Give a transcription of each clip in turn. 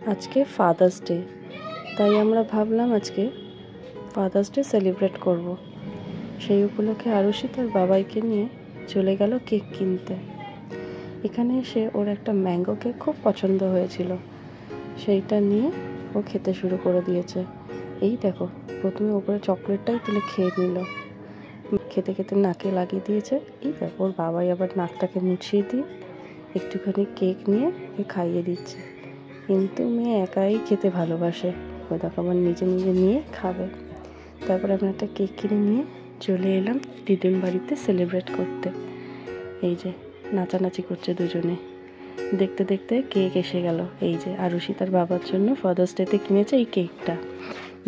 আজকে father's day, তাই আমরা ভাবলাম আজকে ফাদার্স ডে সেলিব্রেট করব। সেই উপলক্ষে আরুষি তার বাবাইকে নিয়ে চলে গেল কেক কিনতে। এখানে এসে ওর একটা ম্যাঙ্গো কেক খুব পছন্দ হয়েছিল, সেইটা নিয়ে ও খেতে শুরু করে দিয়েছে। এই দেখো, প্রথমে ওপরে চকলেটটাই তুলে খেয়ে নিল, খেতে খেতে নাকে লাগিয়ে দিয়েছে। এই দেখো, ওর বাবাই আবার নাকটাকে মুছিয়ে দিয়ে একটুখানি কেক নিয়ে খাইয়ে দিচ্ছে। কিন্তু মেয়ে একাই খেতে ভালোবাসে, ও দেখো আবার নিজে নিজে নিয়ে খাবে। তারপরে আমরা একটা কেক কিনে নিয়ে চলে এলাম দিদির বাড়িতে সেলিব্রেট করতে। এই যে নাচানাচি করছে দুজনে, দেখতে দেখতে কেক এসে গেল। এই যে আরুষি তার বাবার জন্য ফাদার্স ডেতে কিনেছে এই কেকটা,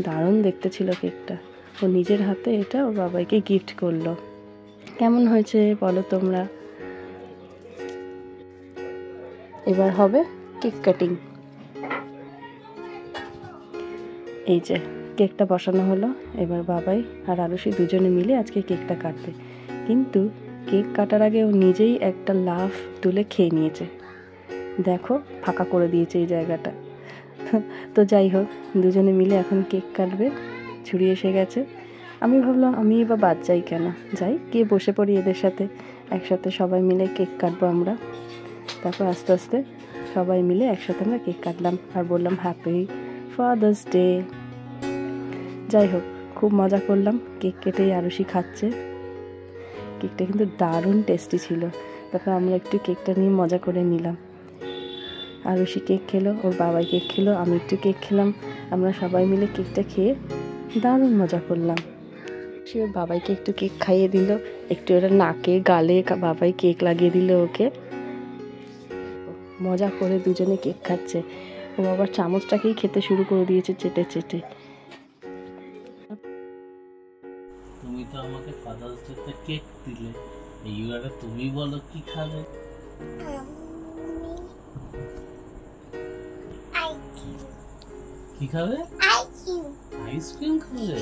দারুণ দেখতে ছিল কেকটা। ও নিজের হাতে এটা ওর বাবাইকে গিফট করলো। কেমন হয়েছে বলো তোমরা? এবার হবে কেক কাটিং। এই যে কেকটা বসানো হলো, এবার বাবাই আর আরুষি দুজনে মিলে আজকে কেকটা কাটবে। কিন্তু কেক কাটার আগে ও নিজেই একটা লাফ তুলে খেয়ে নিয়েছে, দেখো ফাঁকা করে দিয়েছে এই জায়গাটা। তো যাই হোক, দুজনে মিলে এখন কেক কাটবে। ছুরি এসে গেছে, আমি ভাবলাম আমি বা বাদ যাই কেন, যাই গিয়ে বসে পড়ি এদের সাথে, একসাথে সবাই মিলে কেক কাটবো আমরা। তারপর আস্তে আস্তে সবাই মিলে একসাথে আমরা কেক কাটলাম আর বললাম হ্যাপি ফাদার্স ডে। যাই হোক, খুব মজা করলাম, কেক কেটেই আরুষি খাচ্ছে। কেকটা কিন্তু দারুণ টেস্টি ছিল। তারপর আমরা একটু কেকটা নিয়ে মজা করে নিলাম। আরুষি কেক খেলো, ওর বাবাই কেক খেলো, আমি একটু কেক খেলাম। আমরা সবাই মিলে কেকটা খেয়ে দারুণ মজা করলাম। সে ওর বাবাইকে একটু কেক খাইয়ে দিল, একটু ওরা নাকে গালে বাবাই কেক লাগিয়ে দিল ওকে। মজা করে দুজনে কেক খাচ্ছে। ও আবার চামচটাকেই খেতে শুরু করে দিয়েছে চেটে চেটে। তুমি তো আমাকে ফাদার্স ডেতে কেক দিলে, এইবারে তুমি বলো কি খাবে? কি খাবে? আইসক্রিম খাবে?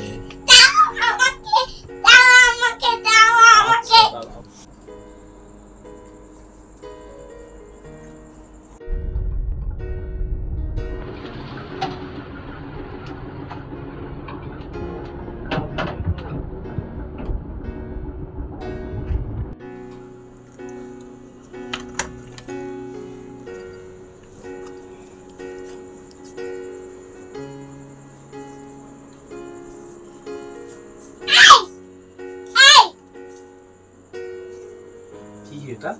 কি এটা?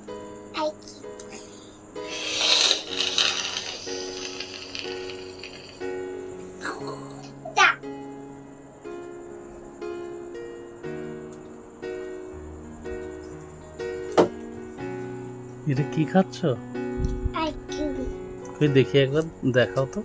এটা কি খাচ্ছ? দেখি একবার দেখাও তো।